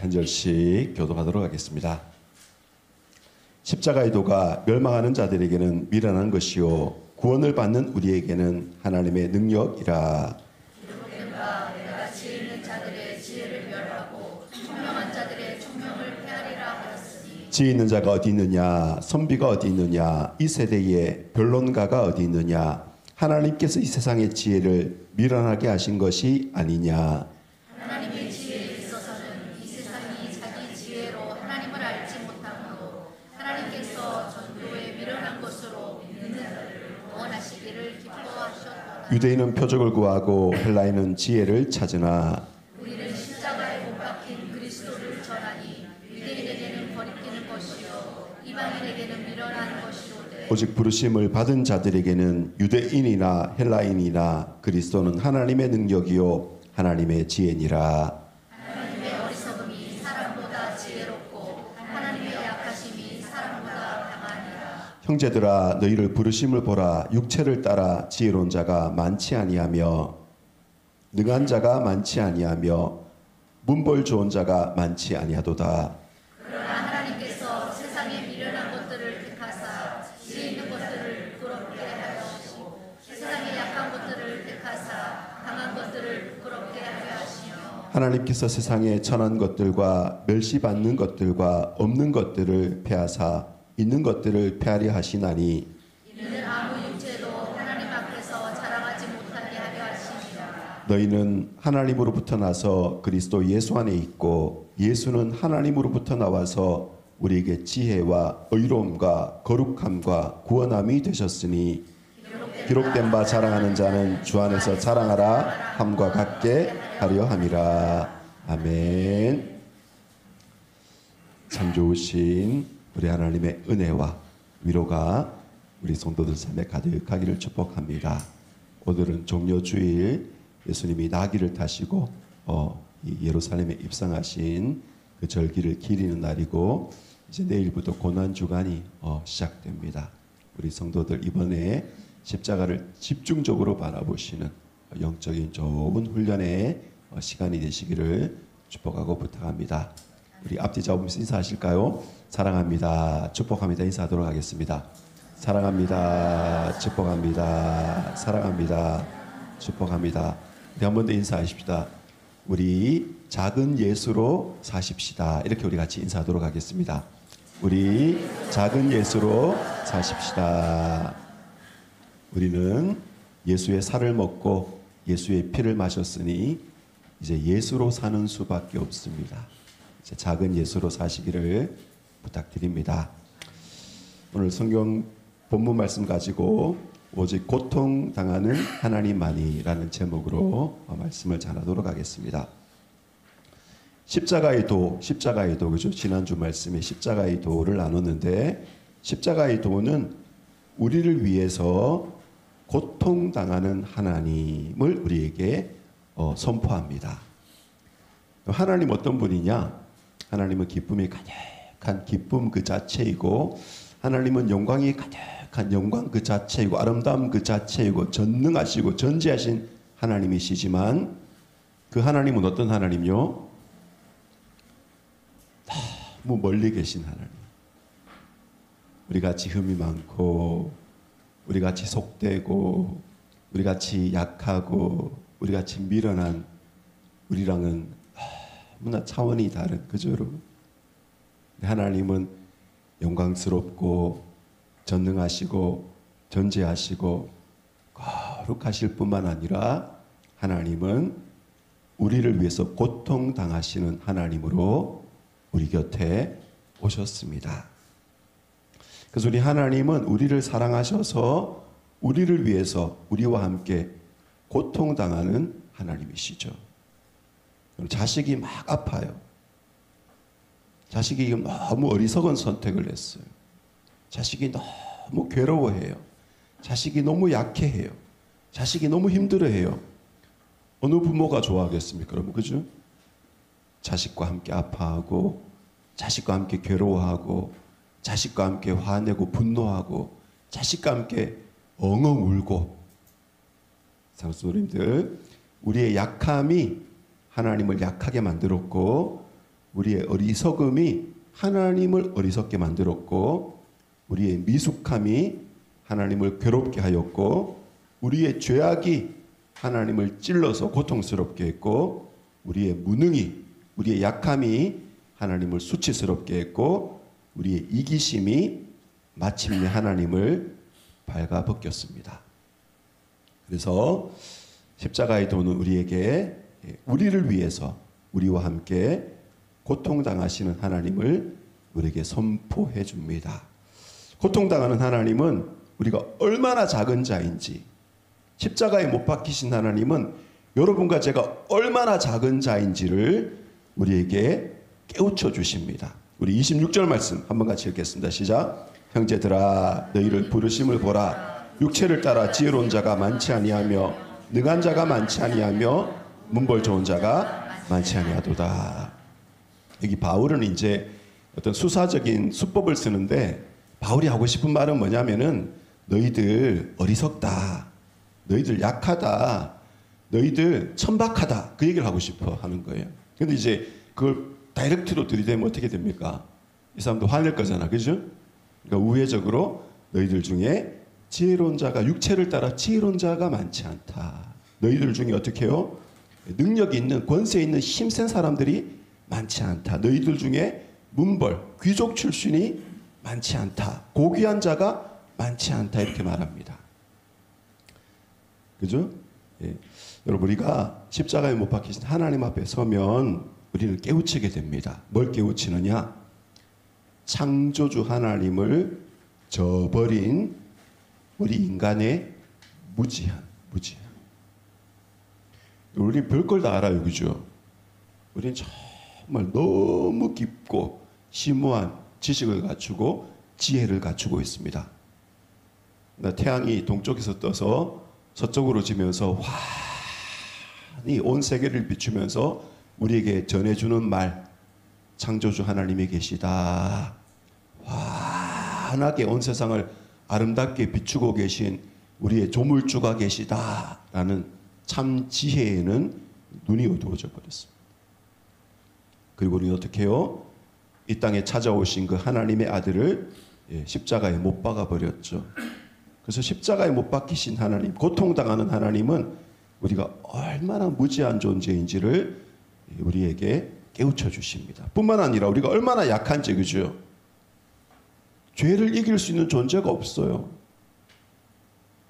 한 절씩 교독하도록 하겠습니다. 십자가의 도가 멸망하는 자들에게는 미련한 것이요 구원을 받는 우리에게는 하나님의 능력이라. 기록된바 내가 지혜 있는 자들의 지혜를 멸하고 총명한 자들의 총명을 폐하리라 하였으니. 지혜 있는 자가 어디 있느냐, 선비가 어디 있느냐, 이 세대에 변론가가 어디 있느냐. 하나님께서 이 세상의 지혜를 미련하게 하신 것이 아니냐. 하나님의 지혜에 있어서는 이 세상이 자기 지혜로 하나님을 알지 못하므로 하나님께서 전도에 미련한 것으로 믿는 자들을 원하시기를 기뻐하셨도다. 유대인은 표적을 구하고 헬라인은 지혜를 찾으나 우리는 십자가에 못 박힌 그리스도를 전하니 유대인에게는 거리끼는 것이요 이방인에게는 미련한 것이로되 오직 부르심을 받은 자들에게는 유대인이나 헬라인이나 그리스도는 하나님의 능력이요 하나님의 지혜니라. 하나님의 어리석음이 사람보다 지혜롭고 하나님의 약하심이 사람보다 강하니라. 형제들아 너희를 부르심을 보라. 육체를 따라 지혜로운 자가 많지 아니하며 능한 자가 많지 아니하며 문벌 좋은 자가 많지 아니하도다. 그러나 하나님께서 세상에 미련한 것들을 택하사 지혜 있는 것들을 부끄럽게 하시고 세상에 약한 것들을 택하사 강한 것들을 부끄럽게 하려 하시며 하나님께서 세상에 천한 것들과 멸시받는 것들과 없는 것들을 폐하사 있는 것들을 폐하려 하시나니 이는 아무 육체도 하나님 앞에서 자랑하지 못하게 하려 하시니라. 너희는 하나님으로부터 나서 그리스도 예수 안에 있고 예수는 하나님으로부터 나와서 우리에게 지혜와 의로움과 거룩함과 구원함이 되셨으니 기록된 바 자랑하는 자는 주 안에서 자랑하라 함과 같게 하려 함이라. 아멘. 참 좋으신 우리 하나님의 은혜와 위로가 우리 성도들 삶에 가득하기를 축복합니다. 오늘은 종려주일 예수님이 나귀를 타시고 이 예루살렘에 입성하신 그 절기를 기리는 날이고 이제 내일부터 고난주간이 시작됩니다. 우리 성도들 이번에 십자가를 집중적으로 바라보시는 영적인 좋은 훈련의 시간이 되시기를 축복하고 부탁합니다. 우리 앞뒤 잡으면서 인사하실까요? 사랑합니다. 축복합니다. 인사하도록 하겠습니다. 사랑합니다. 축복합니다. 사랑합니다. 축복합니다. 우리 한 번 더 인사하십시다. 우리 작은 예수로 사십시다. 이렇게 우리 같이 인사하도록 하겠습니다. 우리 작은 예수로 사십시다. 우리는 예수의 살을 먹고 예수의 피를 마셨으니 이제 예수로 사는 수밖에 없습니다. 이제 작은 예수로 사시기를 부탁드립니다. 오늘 성경 본문 말씀 가지고 오직 고통당하는 하나님만이라는 제목으로 말씀을 전하도록 하겠습니다. 십자가의 도, 그죠? 지난주 말씀에 십자가의 도를 나눴는데 십자가의 도는 우리를 위해서 고통당하는 하나님을 우리에게 선포합니다. 하나님 어떤 분이냐? 하나님은 기쁨이 가득한 기쁨 그 자체이고 하나님은 영광이 가득한 영광 그 자체이고 아름다움 그 자체이고 전능하시고 전지하신 하나님이시지만 그 하나님은 어떤 하나님요? 너무 멀리 계신 하나님. 우리같이 흠이 많고 우리같이 속되고 우리같이 약하고 우리같이 미련한 우리랑은 너무나 차원이 다른 그죠 여러분? 하나님은 영광스럽고 전능하시고 전지하시고 거룩하실 뿐만 아니라 하나님은 우리를 위해서 고통당하시는 하나님으로 우리 곁에 오셨습니다. 그래서 우리 하나님은 우리를 사랑하셔서 우리를 위해서 우리와 함께 고통당하는 하나님이시죠. 자식이 막 아파요. 자식이 너무 어리석은 선택을 했어요. 자식이 너무 괴로워해요. 자식이 너무 약해해요. 자식이 너무 힘들어해요. 어느 부모가 좋아하겠습니까, 여러분? 그죠? 자식과 함께 아파하고, 자식과 함께 괴로워하고, 자식과 함께 화내고 분노하고, 자식과 함께 엉엉 울고. 상수님들, 우리의 약함이 하나님을 약하게 만들었고, 우리의 어리석음이 하나님을 어리석게 만들었고, 우리의 미숙함이 하나님을 괴롭게 하였고, 우리의 죄악이 하나님을 찔러서 고통스럽게 했고, 우리의 무능이, 우리의 약함이 하나님을 수치스럽게 했고, 우리의 이기심이 마침내 하나님을 발가벗겼습니다. 그래서 십자가의 도는 우리에게 우리를 위해서 우리와 함께 고통당하시는 하나님을 우리에게 선포해 줍니다. 고통당하는 하나님은 우리가 얼마나 작은 자인지, 십자가에 못 박히신 하나님은 여러분과 제가 얼마나 작은 자인지를 우리에게 깨우쳐 주십니다. 우리 26절 말씀 한번 같이 읽겠습니다. 시작. 형제들아 너희를 부르심을 보라. 육체를 따라 지혜로운 자가 많지 아니하며 능한 자가 많지 아니하며 문벌 좋은 자가 많지 아니하도다. 여기 바울은 이제 어떤 수사적인 수법을 쓰는데, 바울이 하고 싶은 말은 뭐냐면은 너희들 어리석다, 너희들 약하다, 너희들 천박하다, 그 얘기를 하고 싶어 하는 거예요. 근데 이제 그걸 다이렉트로 들이대면 어떻게 됩니까? 이 사람도 화낼 거잖아, 그죠? 그러니까 우회적으로 너희들 중에 지혜로운 자가, 육체를 따라 지혜로운 자가 많지 않다. 너희들 중에 어떻게 해요? 능력 있는, 권세 있는 힘센 사람들이 많지 않다. 너희들 중에 문벌, 귀족 출신이 많지 않다. 고귀한 자가 많지 않다. 이렇게 말합니다. 그죠? 예. 여러분, 우리가 십자가에 못 박히신 하나님 앞에 서면 우리는 깨우치게 됩니다. 뭘 깨우치느냐? 창조주 하나님을 저버린 우리 인간의 무지한. 우리 별걸 다 알아요, 그죠? 우리는 정말 너무 깊고 심오한 지식을 갖추고 지혜를 갖추고 있습니다. 태양이 동쪽에서 떠서 서쪽으로 지면서 환히 온 세계를 비추면서 우리에게 전해주는 말, 창조주 하나님이 계시다. 환하게 온 세상을 아름답게 비추고 계신 우리의 조물주가 계시다라는 참 지혜에는 눈이 어두워져 버렸습니다. 그리고 우리는 어떻게 해요? 이 땅에 찾아오신 그 하나님의 아들을 십자가에 못 박아 버렸죠. 그래서 십자가에 못 박히신 하나님, 고통당하는 하나님은 우리가 얼마나 무지한 존재인지를 우리에게 깨우쳐 주십니다. 뿐만 아니라 우리가 얼마나 약한지, 그죠? 죄를 이길 수 있는 존재가 없어요.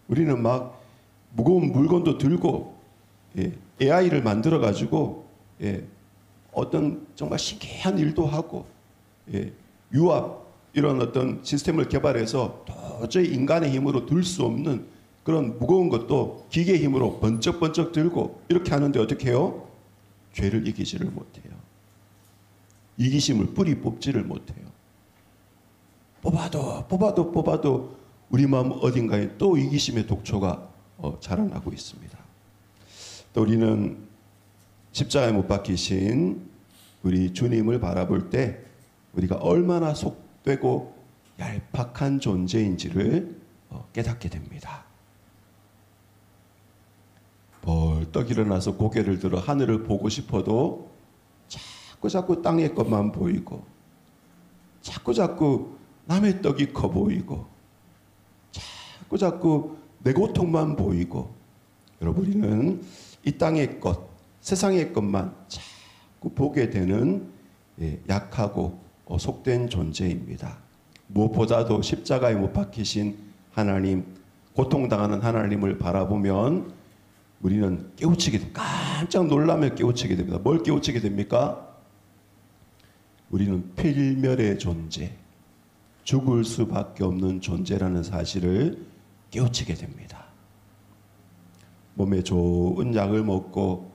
우리는 막 무거운 물건도 들고 AI를 만들어 가지고 어떤 정말 신기한 일도 하고 유압 이런 어떤 시스템을 개발해서 도저히 인간의 힘으로 들 수 없는 그런 무거운 것도 기계의 힘으로 번쩍번쩍 들고 이렇게 하는데 어떻게 해요? 죄를 이기지를 못해요. 이기심을 뿌리 뽑지를 못해요. 뽑아도 우리 마음 어딘가에 또 이기심의 독초가 자라나고 있습니다. 또 우리는 십자가에 못 박히신 우리 주님을 바라볼 때 우리가 얼마나 속되고 얄팍한 존재인지를 깨닫게 됩니다. 벌떡 일어나서 고개를 들어 하늘을 보고 싶어도 자꾸 땅의 것만 보이고, 자꾸 남의 떡이 커 보이고, 자꾸 내 고통만 보이고, 여러분, 우리는 이 땅의 것, 세상의 것만 자꾸 보게 되는 약하고 속된 존재입니다. 무엇보다도 십자가에 못 박히신 하나님, 고통당하는 하나님을 바라보면 우리는 깨우치게 됩니다. 깜짝 놀라며 깨우치게 됩니다. 뭘 깨우치게 됩니까? 우리는 필멸의 존재, 죽을 수밖에 없는 존재라는 사실을 깨우치게 됩니다. 몸에 좋은 약을 먹고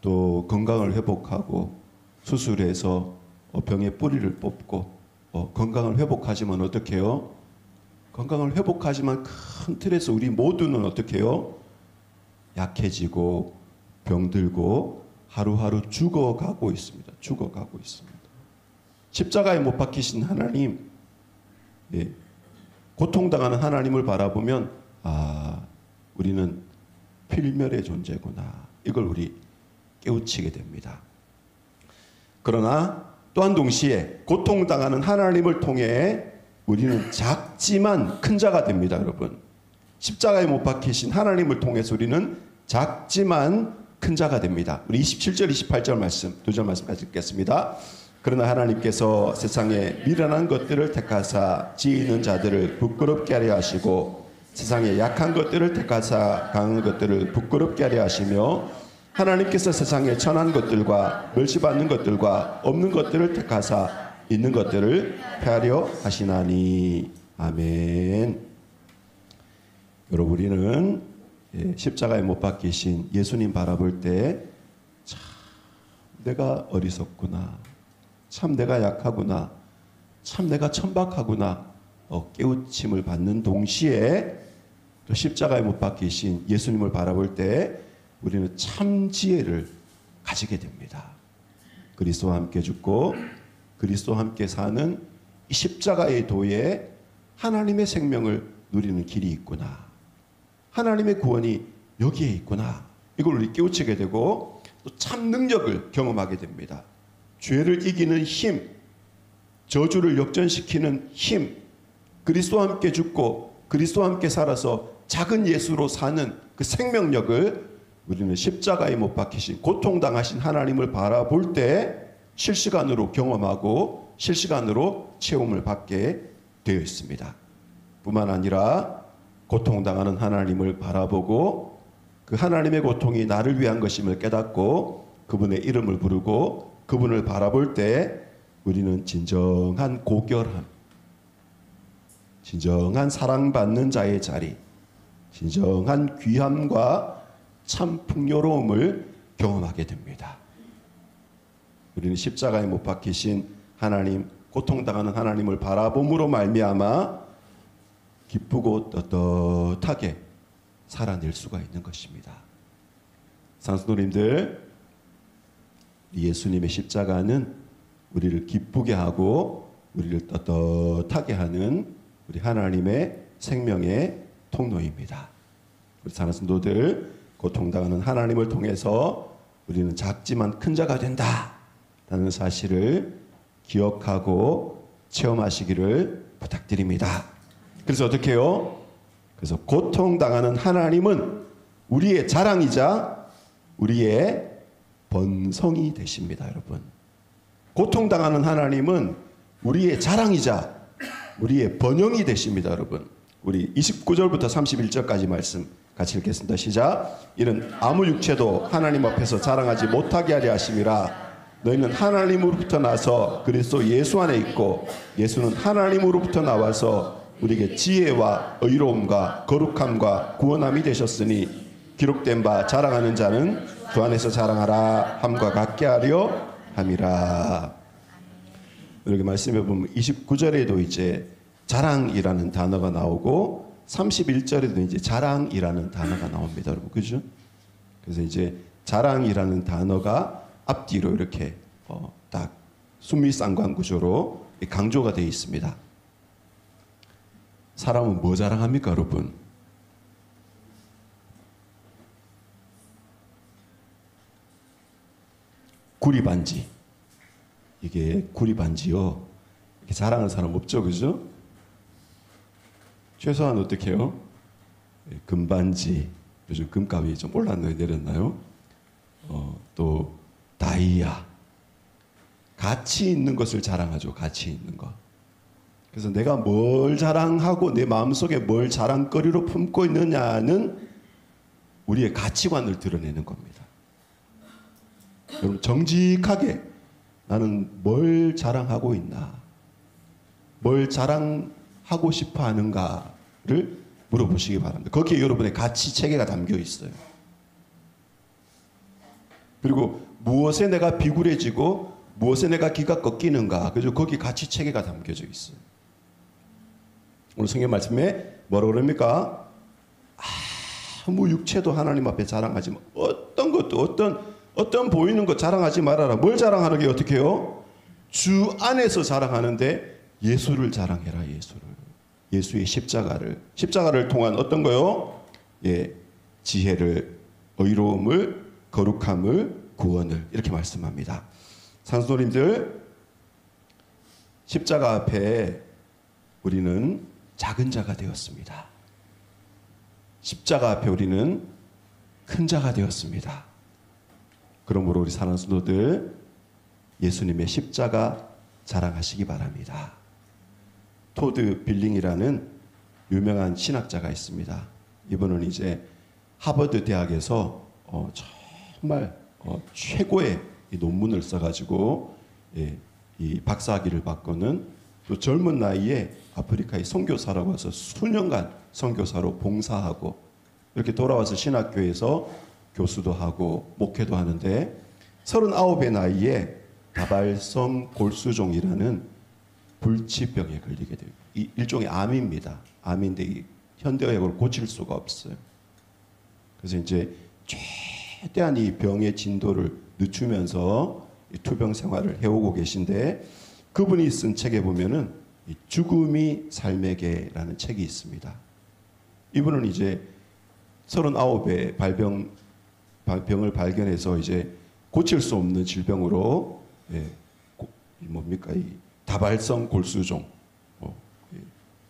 또 건강을 회복하고 수술해서 병의 뿌리를 뽑고 건강을 회복하지만 어떻게 해요? 건강을 회복하지만 큰 틀에서 우리 모두는 어떻게 해요? 약해지고 병들고 하루하루 죽어가고 있습니다. 죽어가고 있습니다. 십자가에 못 박히신 하나님, 고통당하는 하나님을 바라보면 우리는 필멸의 존재구나. 이걸 우리 깨우치게 됩니다. 그러나 또한 동시에 고통당하는 하나님을 통해 우리는 작지만 큰 자가 됩니다, 여러분. 십자가에 못 박히신 하나님을 통해서 우리는 작지만 큰 자가 됩니다. 우리 27절, 28절 말씀, 두 절 말씀까지 읽겠습니다. 그러나 하나님께서 세상에 미련한 것들을 택하사 지혜 있는 자들을 부끄럽게 하려 하시고 세상에 약한 것들을 택하사 강한 것들을 부끄럽게 하려 하시며 하나님께서 세상에 천한 것들과 멸시받는 것들과 없는 것들을 택하사 있는 것들을 폐하려 하시나니. 아멘. 여러분, 우리는 십자가에 못 박히신 예수님 바라볼 때 참 내가 어리석구나, 참 내가 약하구나, 참 내가 천박하구나 깨우침을 받는 동시에 또 십자가에 못 박히신 예수님을 바라볼 때 우리는 참 지혜를 가지게 됩니다. 그리스도와 함께 죽고 그리스도와 함께 사는 이 십자가의 도에 하나님의 생명을 누리는 길이 있구나, 하나님의 구원이 여기에 있구나, 이걸 우리 깨우치게 되고 또 참 능력을 경험하게 됩니다. 죄를 이기는 힘, 저주를 역전시키는 힘, 그리스도와 함께 죽고 그리스도와 함께 살아서 작은 예수로 사는 그 생명력을 우리는 십자가에 못 박히신 고통당하신 하나님을 바라볼 때 실시간으로 경험하고 실시간으로 체험을 받게 되어 있습니다. 뿐만 아니라 고통당하는 하나님을 바라보고 그 하나님의 고통이 나를 위한 것임을 깨닫고 그분의 이름을 부르고 그분을 바라볼 때 우리는 진정한 고결함, 진정한 사랑받는 자의 자리, 진정한 귀함과 참 풍요로움을 경험하게 됩니다. 우리는 십자가에 못 박히신 하나님, 고통당하는 하나님을 바라봄으로 말미암아 기쁘고 떳떳하게 살아낼 수가 있는 것입니다. 산수도님들, 예수님의 십자가는 우리를 기쁘게 하고 우리를 떳떳하게 하는 우리 하나님의 생명의 통로입니다. 우리 산수도들, 고통당하는 하나님을 통해서 우리는 작지만 큰 자가 된다라는 사실을 기억하고 체험하시기를 부탁드립니다. 그래서 어떻게 해요? 그래서 고통당하는 하나님은 우리의 자랑이자 우리의 번성이 되십니다, 여러분. 고통당하는 하나님은 우리의 자랑이자 우리의 번영이 되십니다, 여러분. 우리 29절부터 31절까지 말씀 같이 읽겠습니다. 시작. 이는 아무 육체도 하나님 앞에서 자랑하지 못하게 하려 하심이라. 너희는 하나님으로부터 나서 그리스도 예수 안에 있고 예수는 하나님으로부터 나와서 우리에게 지혜와 의로움과 거룩함과 구원함이 되셨으니 기록된 바 자랑하는 자는 주 안에서 자랑하라 함과 같게 하려 함이라. 이렇게 말씀해 보면 29절에도 이제 자랑이라는 단어가 나오고 31절에도 이제 자랑이라는 단어가 나옵니다, 여러분. 그죠? 그래서 이제 자랑이라는 단어가 앞뒤로 이렇게 딱 순밀상관 구조로 강조가 되어 있습니다. 사람은 뭐 자랑합니까, 여러분? 구리반지. 이게 구리반지요. 이렇게 자랑하는 사람 없죠, 그죠? 최소한 어떻게 해요? 금반지. 요즘 금값이 좀 올랐나요, 내렸나요? 또 다이아. 가치 있는 것을 자랑하죠, 가치 있는 것. 그래서 내가 뭘 자랑하고 내 마음속에 뭘 자랑거리로 품고 있느냐는 우리의 가치관을 드러내는 겁니다. 여러분, 정직하게 나는 뭘 자랑하고 있나, 뭘 자랑하고 싶어 하는가를 물어보시기 바랍니다. 거기에 여러분의 가치 체계가 담겨 있어요. 그리고 무엇에 내가 비굴해지고 무엇에 내가 기가 꺾이는가, 그래서 거기 가치 체계가 담겨져 있어요. 오늘 성경 말씀에 뭐라고 그럽니까? 아무 육체도 하나님 앞에 자랑하지 마. 어떤 것도 어떤 보이는 것 자랑하지 말아라. 뭘 자랑하는 게 어떻게 해요? 주 안에서 자랑하는데 예수를 자랑해라. 예수의 십자가를 통한 어떤 거요? 예, 지혜를, 의로움을, 거룩함을, 구원을 이렇게 말씀합니다. 산수도님들, 십자가 앞에 우리는 작은 자가 되었습니다. 십자가 앞에 우리는 큰 자가 되었습니다. 그러므로 우리 사랑하는 성도들, 예수님의 십자가 자랑하시기 바랍니다. 토드 빌링이라는 유명한 신학자가 있습니다. 이분은 이제 하버드 대학에서 정말 최고의 이 논문을 써가지고 이 박사학위를 받고는 또 젊은 나이에 아프리카의 선교사라고 해서 수년간 선교사로 봉사하고 이렇게 돌아와서 신학교에서 교수도 하고 목회도 하는데 39의 나이에 다발성 골수종이라는 불치병에 걸리게 돼요. 이 일종의 암입니다. 암인데 이 현대의학으로 고칠 수가 없어요. 그래서 이제 최대한 이 병의 진도를 늦추면서 이 투병 생활을 해오고 계신데 그분이 쓴 책에 보면은 이 죽음이 삶에게라는 책이 있습니다. 이분은 이제 39의 병을 발견해서 이제 고칠 수 없는 질병으로 뭡니까 이 다발성 골수종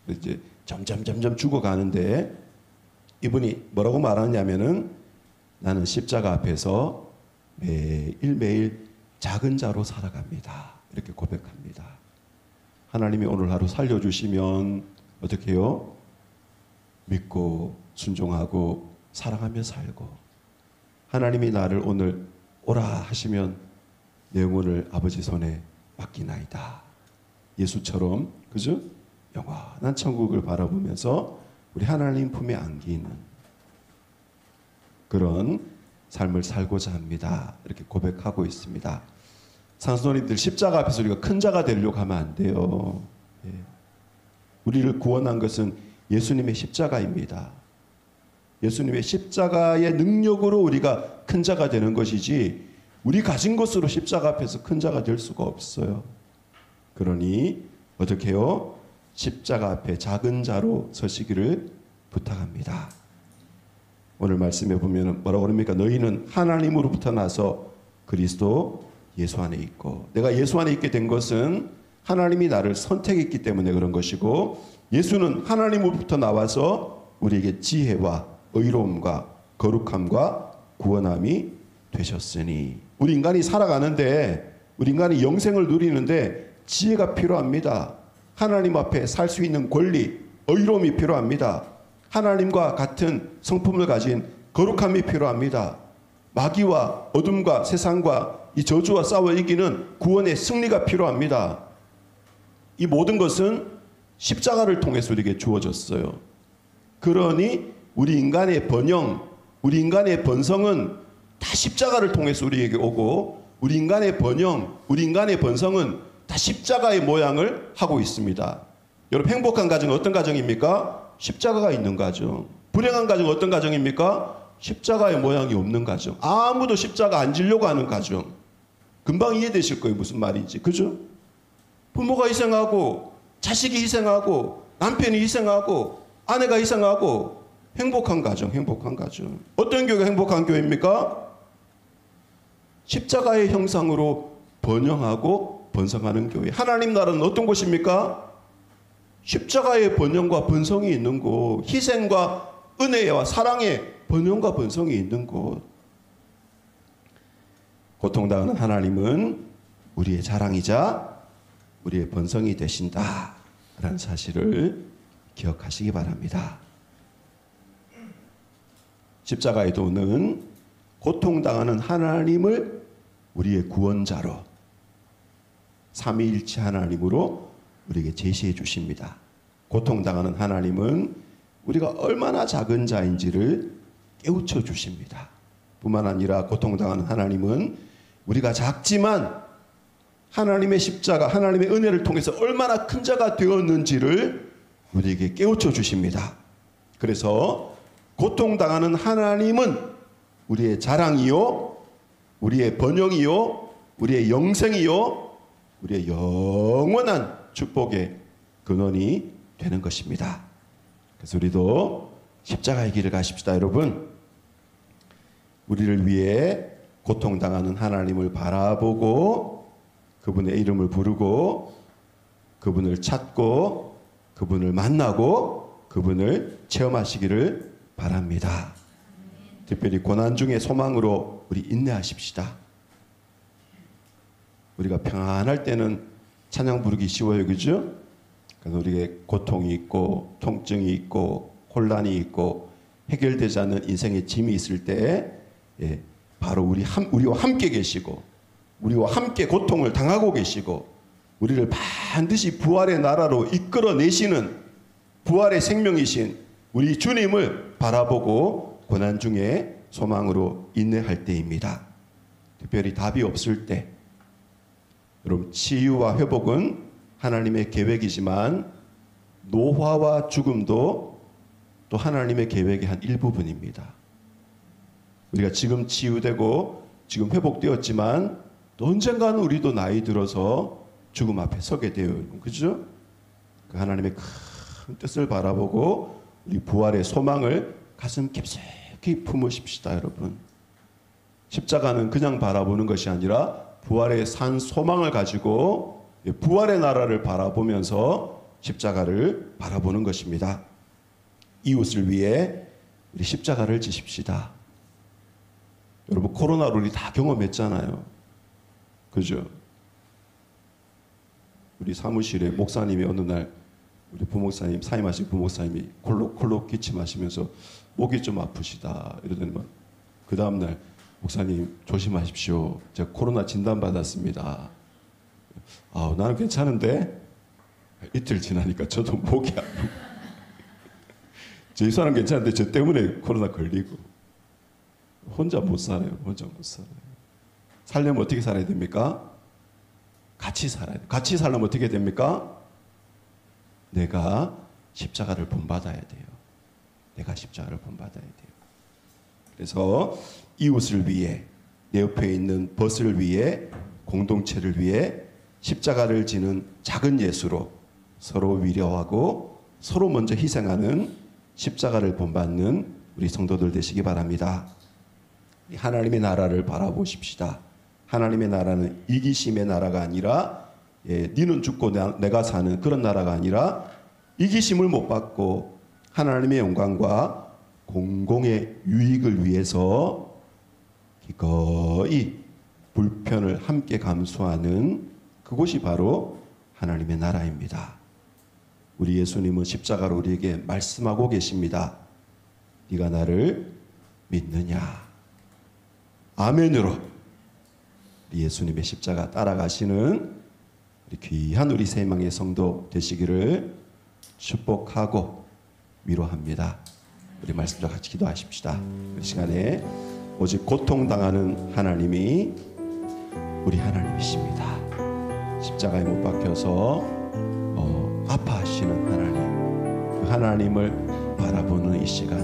이제 점점 죽어가는데 이분이 뭐라고 말하냐면은 나는 십자가 앞에서 매일매일 작은 자로 살아갑니다. 이렇게 고백합니다. 하나님이 오늘 하루 살려주시면 어떻게 해요? 믿고 순종하고 사랑하며 살고 하나님이 나를 오늘 오라 하시면 내 영혼을 아버지 손에 맡기나이다. 예수처럼 그죠? 영원한 천국을 바라보면서 우리 하나님 품에 안기는 그런 삶을 살고자 합니다. 이렇게 고백하고 있습니다. 산소님들 십자가 앞에서 우리가 큰 자가 되려고 하면 안 돼요. 우리를 구원한 것은 예수님의 십자가입니다. 예수님의 십자가의 능력으로 우리가 큰 자가 되는 것이지 우리 가진 것으로 십자가 앞에서 큰 자가 될 수가 없어요. 그러니 어떻게 해요? 십자가 앞에 작은 자로 서시기를 부탁합니다. 오늘 말씀에 보면 뭐라고 그럽니까? 너희는 하나님으로부터 나서 그리스도 예수 안에 있고 내가 예수 안에 있게 된 것은 하나님이 나를 선택했기 때문에 그런 것이고 예수는 하나님으로부터 나와서 우리에게 지혜와 의로움과 거룩함과 구원함이 되셨으니 우리 인간이 살아가는데 우리 인간이 영생을 누리는데 지혜가 필요합니다. 하나님 앞에 살 수 있는 권리, 의로움이 필요합니다. 하나님과 같은 성품을 가진 거룩함이 필요합니다. 마귀와 어둠과 세상과 이 저주와 싸워 이기는 구원의 승리가 필요합니다. 이 모든 것은 십자가를 통해서 우리에게 주어졌어요. 그러니 우리 인간의 번영, 우리 인간의 번성은 다 십자가를 통해서 우리에게 오고 우리 인간의 번영, 우리 인간의 번성은 다 십자가의 모양을 하고 있습니다. 여러분 행복한 가정은 어떤 가정입니까? 십자가가 있는 가정. 불행한 가정은 어떤 가정입니까? 십자가의 모양이 없는 가정. 아무도 십자가 안 지려고 하는 가정. 금방 이해되실 거예요. 무슨 말인지. 그죠? 부모가 희생하고 자식이 희생하고 남편이 희생하고 아내가 희생하고 행복한 가정, 행복한 가정. 어떤 교회가 행복한 교회입니까? 십자가의 형상으로 번영하고 번성하는 교회. 하나님 나라는 어떤 곳입니까? 십자가의 번영과 번성이 있는 곳. 희생과 은혜와 사랑의 번영과 번성이 있는 곳. 고통당하는 하나님은 우리의 자랑이자 우리의 번성이 되신다 라는 사실을 기억하시기 바랍니다. 십자가의 도는 고통당하는 하나님을 우리의 구원자로 삼위일체 하나님으로 우리에게 제시해 주십니다. 고통당하는 하나님은 우리가 얼마나 작은 자인지를 깨우쳐 주십니다. 뿐만 아니라 고통당하는 하나님은 우리가 작지만 하나님의 십자가, 하나님의 은혜를 통해서 얼마나 큰 자가 되었는지를 우리에게 깨우쳐 주십니다. 그래서 고통당하는 하나님은 우리의 자랑이요, 우리의 번영이요, 우리의 영생이요, 우리의 영원한 축복의 근원이 되는 것입니다. 그래서 우리도 십자가의 길을 가십시다. 여러분, 우리를 위해 고통당하는 하나님을 바라보고 그분의 이름을 부르고 그분을 찾고 그분을 만나고 그분을 체험하시기를 바랍니다. 특별히 고난 중에 소망으로 우리 인내하십시다. 우리가 평안할 때는 찬양 부르기 쉬워요, 그죠? 그래서 우리에게 고통이 있고 통증이 있고 혼란이 있고 해결되지 않는 인생의 짐이 있을 때 바로 우리와 함께 계시고 우리와 함께 고통을 당하고 계시고 우리를 반드시 부활의 나라로 이끌어내시는 부활의 생명이신 우리 주님을 바라보고 고난 중에 소망으로 인내할 때입니다. 특별히 답이 없을 때 여러분 치유와 회복은 하나님의 계획이지만 노화와 죽음도 또 하나님의 계획의 한 일부분입니다. 우리가 지금 치유되고 지금 회복되었지만 또 언젠가는 우리도 나이 들어서 죽음 앞에 서게 돼요. 그죠? 그 하나님의 큰 뜻을 바라보고 우리 부활의 소망을 가슴 깊숙이 품으십시다, 여러분. 십자가는 그냥 바라보는 것이 아니라 부활의 산 소망을 가지고 부활의 나라를 바라보면서 십자가를 바라보는 것입니다. 이웃을 위해 우리 십자가를 지십시다. 여러분 코로나로 우리 다 경험했잖아요. 그죠? 우리 사무실에 목사님이 어느 날 우리 부목사님 사임하신 부목사님이 콜록 기침하시면서 목이 좀 아프시다 이러더니 그 다음날 목사님 조심하십시오. 제가 코로나 진단 받았습니다. 나는 괜찮은데 이틀 지나니까 저도 목이 아프고 저희 사람 괜찮은데 저 때문에 코로나 걸리고 혼자 못 살아요. 혼자 못 살아요. 살려면 어떻게 살아야 됩니까? 같이 살아야 돼요. 같이 살려면 어떻게 됩니까? 내가 십자가를 본받아야 돼요. 내가 십자가를 본받아야 돼요. 그래서 이웃을 위해 내 옆에 있는 벗을 위해 공동체를 위해 십자가를 지는 작은 예수로 서로 위로하고 서로 먼저 희생하는 십자가를 본받는 우리 성도들 되시기 바랍니다. 하나님의 나라를 바라보십시다. 하나님의 나라는 이기심의 나라가 아니라 니는 죽고 내가 사는 그런 나라가 아니라 이기심을 못 받고 하나님의 영광과 공공의 유익을 위해서 기꺼이 불편을 함께 감수하는 그곳이 바로 하나님의 나라입니다. 우리 예수님은 십자가로 우리에게 말씀하고 계십니다. 네가 나를 믿느냐? 아멘으로 우리 예수님의 십자가 따라가시는 우리 귀한 우리 세망의 성도 되시기를 축복하고 위로합니다. 우리 말씀과 같이 기도하십시다. 이 시간에 오직 고통당하는 하나님이 우리 하나님이십니다. 십자가에 못 박혀서 아파하시는 하나님, 그 하나님을 바라보는 이 시간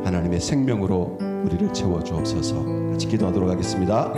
하나님의 생명으로 우리를 채워주옵소서. 같이 기도하도록 하겠습니다.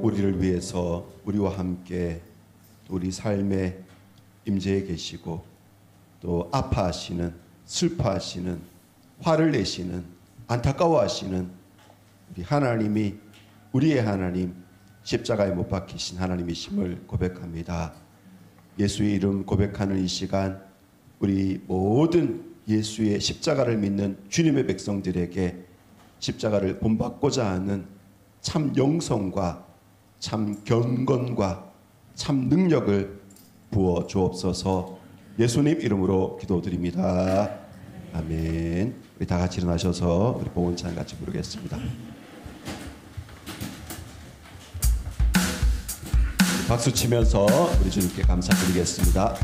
우리를 위해서 우리와 함께 우리 삶의 임재에 계시고 또 아파하시는 슬퍼하시는 화를 내시는 안타까워하시는 우리 하나님이 우리의 하나님 십자가에 못 박히신 하나님이심을 고백합니다. 예수의 이름 고백하는 이 시간 우리 모든 예수의 십자가를 믿는 주님의 백성들에게 십자가를 본받고자 하는 참 영성과 참 경건과 참 능력을 부어 주옵소서. 예수님 이름으로 기도드립니다. 아멘. 우리 다 같이 일어나셔서 우리 봉헌찬 같이 부르겠습니다. 박수 치면서 우리 주님께 감사드리겠습니다.